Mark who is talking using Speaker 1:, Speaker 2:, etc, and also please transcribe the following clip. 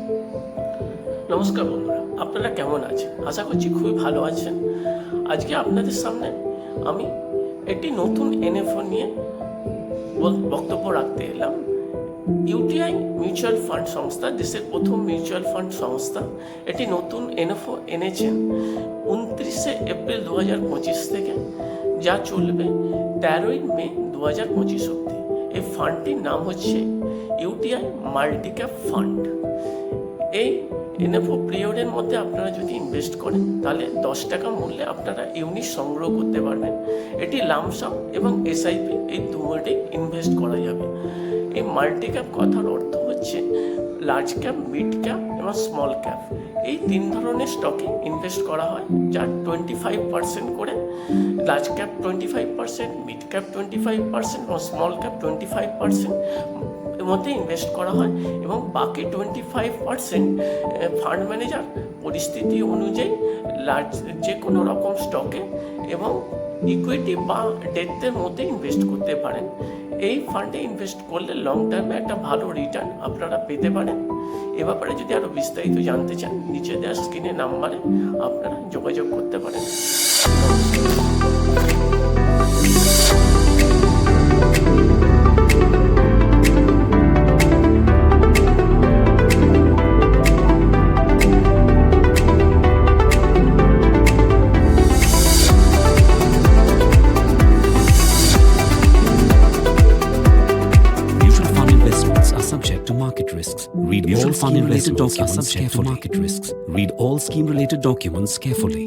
Speaker 1: নমস্কার বন্ধুরা, আপনারা কেমন আছেন? আশা করছি খুবই ভালো আছেন। আজকে আপনাদের সামনে আমি একটি নতুন এনএফও নিয়ে বক্তব্য রাখতে এলাম। ইউটিআই মিউচুয়াল ফান্ড সংস্থা, দেশের প্রথম মিউচুয়াল ফান্ড সংস্থা, এটি নতুন এনএফও এনেছেন 29শে এপ্রিল 2025 থেকে, যা চলবে 13ই মে 2025 অবধি। এই ফান্ডটির নাম হচ্ছে ইউটিআই মাল্টিক্যাপ ফান্ড। এই এনএফও পিরিয়ডের মধ্যে আপনারা যদি ইনভেস্ট করেন তাহলে 10 টাকা মূল্যে আপনারা ইউনিট সংগ্রহ করতে পারবেন। এটি লামসাম এবং এসআইপি এই দুটোতেই ইনভেস্ট করা যাবে। এই মাল্টিক্যাপ কথার অর্থ হচ্ছে লার্জ ক্যাপ, মিড ক্যাপ এবং স্মল ক্যাপ, এই তিন ধরনের স্টকে ইনভেস্ট করা হয়, যার 25% করে লার্জ ক্যাপ 25%, মিড ক্যাপ 25% এবং স্মল ক্যাপ 25% এর মধ্যে ইনভেস্ট করা হয়, এবং বাকি 25% ফান্ড ম্যানেজার পরিস্থিতি অনুযায়ী যে কোনো রকম স্টকে এবং ইকুইটি বা ডেটের মধ্যে ইনভেস্ট করতে পারেন। এই ফান্ডে ইনভেস্ট করলে লং টার্মে একটা ভালো রিটার্ন আপনারা পেতে পারেন। এ ব্যাপারে যদি আরও বিস্তারিত জানতে চান, নিচে দেওয়া স্ক্রিনের নাম্বারে আপনারা যোগাযোগ করতে পারেন।
Speaker 2: Subject to market risks. Read all fund-related documents carefully. Read all scheme-related documents carefully.